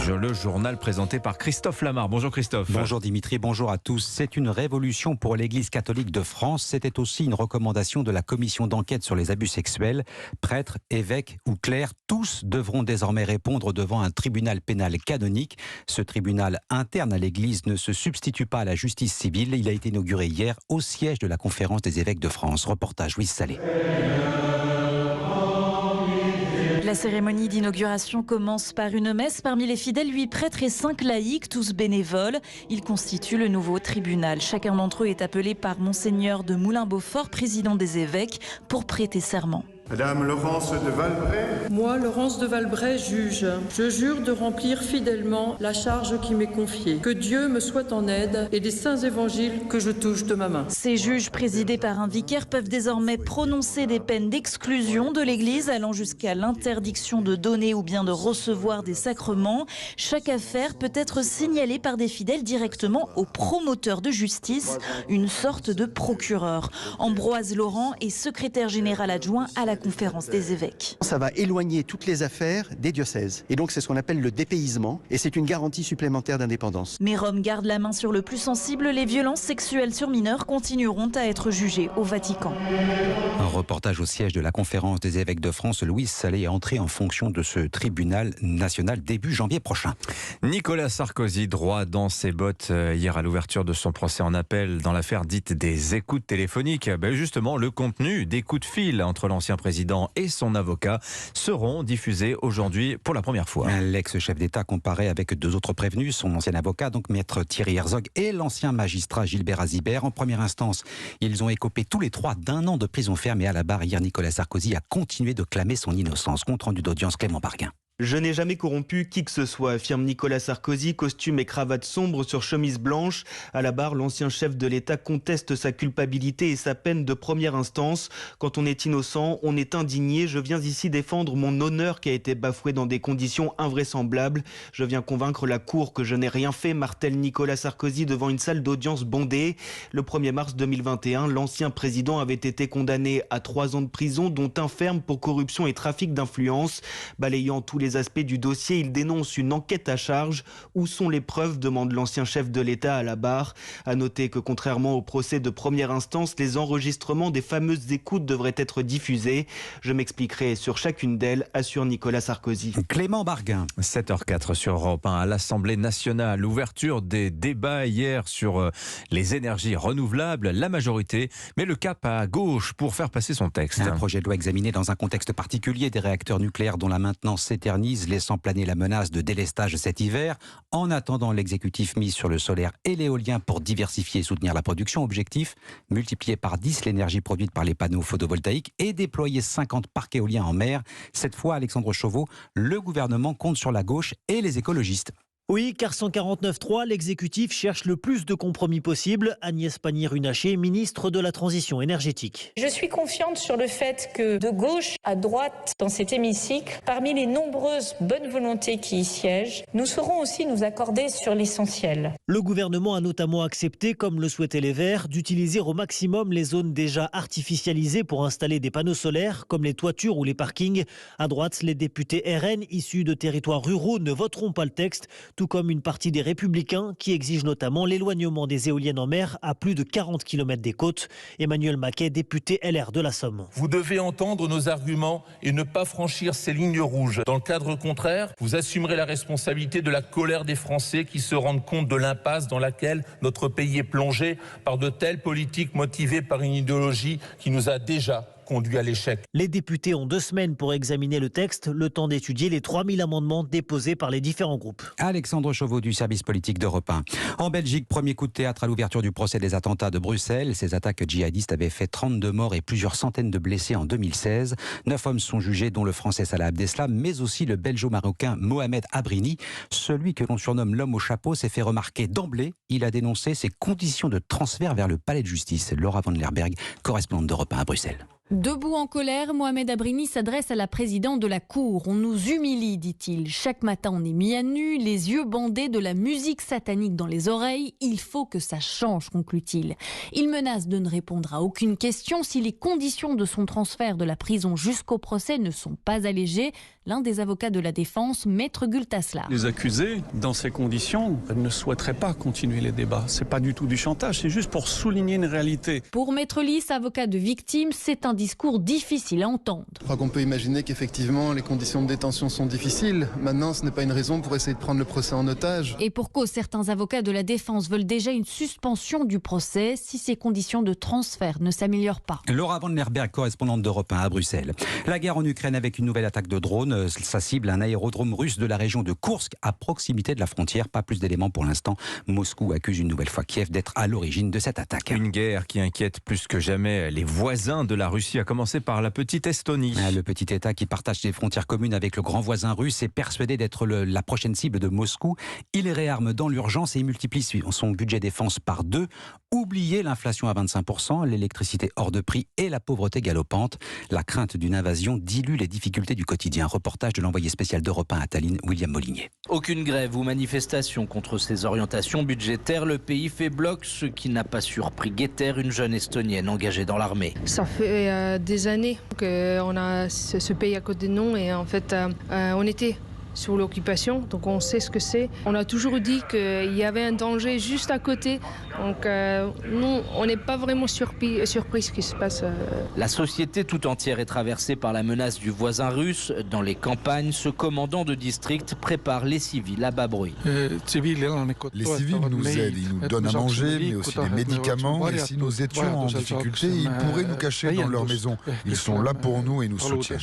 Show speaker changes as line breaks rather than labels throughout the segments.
Le journal présenté par Christophe Lamar. Bonjour Christophe.
Bonjour Dimitri, bonjour à tous. C'est une révolution pour l'Église catholique de France. C'était aussi une recommandation de la commission d'enquête sur les abus sexuels. Prêtres, évêques ou clercs, tous devront désormais répondre devant un tribunal pénal canonique. Ce tribunal interne à l'Église ne se substitue pas à la justice civile. Il a été inauguré hier au siège de la Conférence des évêques de France. Reportage Louise Salé.
La cérémonie d'inauguration commence par une messe. Parmi les fidèles, 8 prêtres et 5 laïcs, tous bénévoles. Ils constituent le nouveau tribunal. Chacun d'entre eux est appelé par Monseigneur de Moulin-Beaufort, président des évêques, pour prêter serment.
Madame Laurence de Valbray.
Moi, Laurence de Valbray, juge. Je jure de remplir fidèlement la charge qui m'est confiée. Que Dieu me soit en aide et des saints évangiles que je touche de ma main.
Ces juges, présidés par un vicaire, peuvent désormais prononcer des peines d'exclusion de l'Église, allant jusqu'à l'interdiction de donner ou bien de recevoir des sacrements. Chaque affaire peut être signalée par des fidèles directement au promoteur de justice, une sorte de procureur. Ambroise Laurent est secrétaire général adjoint à la Conférence des évêques.
Ça va éloigner toutes les affaires des diocèses. Et donc c'est ce qu'on appelle le dépaysement et c'est une garantie supplémentaire d'indépendance.
Mais Rome garde la main sur le plus sensible. Les violences sexuelles sur mineurs continueront à être jugées au Vatican.
Un reportage au siège de la Conférence des évêques de France. Louise Salé est entrée en fonction de ce tribunal national début janvier prochain.
Nicolas Sarkozy, droit dans ses bottes hier à l'ouverture de son procès en appel dans l'affaire dite des écoutes téléphoniques. Justement, le contenu des coups de fil entre l'ancien président et son avocat seront diffusés aujourd'hui pour la première fois.
L'ex-chef d'État comparé avec 2 autres prévenus, son ancien avocat, donc maître Thierry Herzog, et l'ancien magistrat Gilbert Azibert. En première instance, ils ont écopé tous les 3 d'1 an de prison ferme et à la barre hier, Nicolas Sarkozy a continué de clamer son innocence. Compte rendu d'audience, Clément Barguin.
Je n'ai jamais corrompu qui que ce soit, affirme Nicolas Sarkozy, costume et cravate sombre sur chemise blanche. À la barre, l'ancien chef de l'État conteste sa culpabilité et sa peine de première instance. Quand on est innocent, on est indigné. Je viens ici défendre mon honneur qui a été bafoué dans des conditions invraisemblables. Je viens convaincre la Cour que je n'ai rien fait, martèle Nicolas Sarkozy devant une salle d'audience bondée. Le 1er mars 2021, l'ancien président avait été condamné à 3 ans de prison, dont 1 ferme pour corruption et trafic d'influence. Balayant tous les aspects du dossier, il dénonce une enquête à charge. Où sont les preuves, demande l'ancien chef de l'État à la barre. À noter que contrairement au procès de première instance, les enregistrements des fameuses écoutes devraient être diffusés. Je m'expliquerai sur chacune d'elles, assure Nicolas Sarkozy.
Clément Barguin.
7h04 sur Europe 1 à l'Assemblée nationale. Ouverture des débats hier sur les énergies renouvelables. La majorité met le cap à gauche pour faire passer son texte.
Un projet de loi examiné dans un contexte particulier des réacteurs nucléaires dont la maintenance s'éternise, laissant planer la menace de délestage cet hiver. En attendant, l'exécutif mise sur le solaire et l'éolien pour diversifier et soutenir la production. Objectif, multiplier par 10 l'énergie produite par les panneaux photovoltaïques et déployer 50 parcs éoliens en mer. Cette fois, Alexandre Chauveau, le gouvernement compte sur la gauche et les écologistes.
Oui, car 149.3, l'exécutif cherche le plus de compromis possible. Agnès Pannier-Runacher, ministre de la Transition énergétique.
Je suis confiante sur le fait que de gauche à droite dans cet hémicycle, parmi les nombreuses bonnes volontés qui y siègent, nous saurons aussi nous accorder sur l'essentiel.
Le gouvernement a notamment accepté, comme le souhaitaient les Verts, d'utiliser au maximum les zones déjà artificialisées pour installer des panneaux solaires, comme les toitures ou les parkings. À droite, les députés RN issus de territoires ruraux ne voteront pas le texte, tout comme une partie des Républicains qui exigent notamment l'éloignement des éoliennes en mer à plus de 40 km des côtes. Emmanuel Maquet, député LR de la Somme.
Vous devez entendre nos arguments et ne pas franchir ces lignes rouges. Dans le cadre contraire, vous assumerez la responsabilité de la colère des Français qui se rendent compte de l'impasse dans laquelle notre pays est plongé par de telles politiques motivées par une idéologie qui nous a déjà conduit à l'échec.
Les députés ont 2 semaines pour examiner le texte, le temps d'étudier les 3000 amendements déposés par les différents groupes.
Alexandre Chauveau du service politique d'Europe 1. En Belgique, premier coup de théâtre à l'ouverture du procès des attentats de Bruxelles. Ces attaques djihadistes avaient fait 32 morts et plusieurs centaines de blessés en 2016. 9 hommes sont jugés, dont le français Salah Abdeslam, mais aussi le belgeo-marocain Mohamed Abrini. Celui que l'on surnomme l'homme au chapeau s'est fait remarquer d'emblée. Il a dénoncé ses conditions de transfert vers le palais de justice. Laura Van Lerberg, correspondante d'Europe 1 à Bruxelles.
Debout en colère, Mohamed Abrini s'adresse à la présidente de la Cour. On nous humilie, dit-il. Chaque matin, on est mis à nu, les yeux bandés, de la musique satanique dans les oreilles. Il faut que ça change, conclut-il. Il menace de ne répondre à aucune question si les conditions de son transfert de la prison jusqu'au procès ne sont pas allégées. L'un des avocats de la défense, Maître Gultaslar.
Les accusés, dans ces conditions, ne souhaiteraient pas continuer les débats. C'est pas du tout du chantage, c'est juste pour souligner une réalité.
Pour Maître Lys, avocat de victime, c'est un discours difficile à entendre.
Je crois qu'on peut imaginer qu'effectivement les conditions de détention sont difficiles. Maintenant, ce n'est pas une raison pour essayer de prendre le procès en otage.
Et pour cause, certains avocats de la défense veulent déjà une suspension du procès si ces conditions de transfert ne s'améliorent pas.
Laura Van Lerberg, correspondante d'Europe 1 à Bruxelles. La guerre en Ukraine avec une nouvelle attaque de drone. Ça cible un aérodrome russe de la région de Koursk, à proximité de la frontière. Pas plus d'éléments pour l'instant. Moscou accuse une nouvelle fois Kiev d'être à l'origine de cette attaque.
Une guerre qui inquiète plus que jamais les voisins de la Russie, à commencer par la petite Estonie.
Le petit État qui partage des frontières communes avec le grand voisin russe est persuadé d'être la prochaine cible de Moscou. Il réarme dans l'urgence et multiplie son budget défense par 2. Oubliez l'inflation à 25%, l'électricité hors de prix et la pauvreté galopante. La crainte d'une invasion dilue les difficultés du quotidien. Reportage de l'envoyé spécial d'Europe 1 à Tallinn, William Molinier.
Aucune grève ou manifestation contre ses orientations budgétaires. Le pays fait bloc, ce qui n'a pas surpris Guetter, une jeune Estonienne engagée dans l'armée.
Ça fait des années qu'on a ce pays à côté de nous et en fait on était sous l'occupation, donc on sait ce que c'est. On a toujours dit qu'il y avait un danger juste à côté, donc nous, on n'est pas vraiment surpris ce qui se passe.
La société tout entière est traversée par la menace du voisin russe. Dans les campagnes, ce commandant de district prépare les civils à bas bruit.
Les civils nous aident, ils nous donnent à manger, mais aussi des médicaments. Et si nous étions en difficulté, ils pourraient nous cacher dans leur maison. Ils sont là pour nous et nous soutiennent.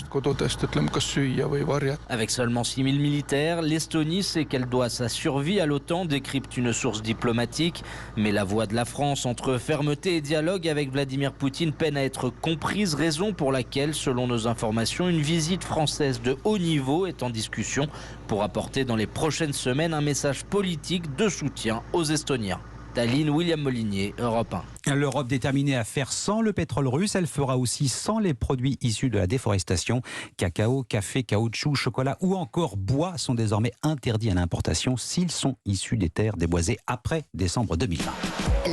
Avec seulement 6 000 militaire, l'Estonie sait qu'elle doit sa survie à l'OTAN, décrypte une source diplomatique. Mais la voix de la France entre fermeté et dialogue avec Vladimir Poutine peine à être comprise, raison pour laquelle, selon nos informations, une visite française de haut niveau est en discussion pour apporter dans les prochaines semaines un message politique de soutien aux Estoniens. Tallinn, William Molinier, Europe 1.
L'Europe déterminée à faire sans le pétrole russe, elle fera aussi sans les produits issus de la déforestation. Cacao, café, caoutchouc, chocolat ou encore bois sont désormais interdits à l'importation s'ils sont issus des terres déboisées après décembre 2020.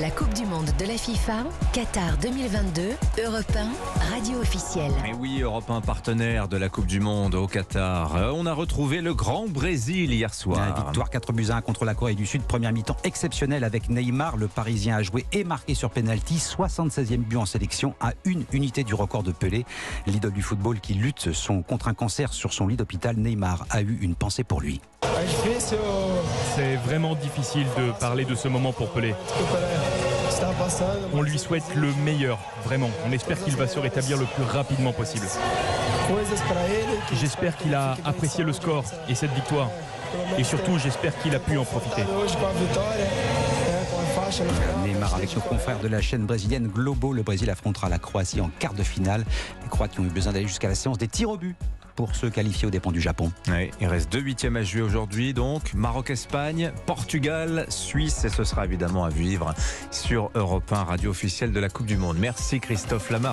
La Coupe du Monde de la FIFA, Qatar 2022, Europe 1, radio officielle.
Et oui, Europe 1, partenaire de la Coupe du Monde au Qatar. On a retrouvé le grand Brésil hier soir.
La victoire 4-1 contre la Corée du Sud, première mi-temps exceptionnelle avec Neymar. Le Parisien a joué et marqué sur pénalty, 76e but en sélection à une unité du record de Pelé. L'idole du football qui lutte contre un cancer sur son lit d'hôpital, Neymar a eu une pensée pour lui.
C'est vraiment difficile de parler de ce moment pour Pelé. On lui souhaite le meilleur, vraiment. On espère qu'il va se rétablir le plus rapidement possible. J'espère qu'il a apprécié le score et cette victoire. Et surtout, j'espère qu'il a pu en profiter.
Neymar avec nos confrères de la chaîne brésilienne Globo. Le Brésil affrontera la Croatie en quart de finale. Les Croates qui ont eu besoin d'aller jusqu'à la séance des tirs au but pour se qualifier aux dépens du Japon.
Oui, il reste 2 huitièmes à jouer aujourd'hui, donc Maroc-Espagne, Portugal, Suisse, et ce sera évidemment à vivre sur Europe 1, radio officielle de la Coupe du Monde. Merci Christophe Lamar.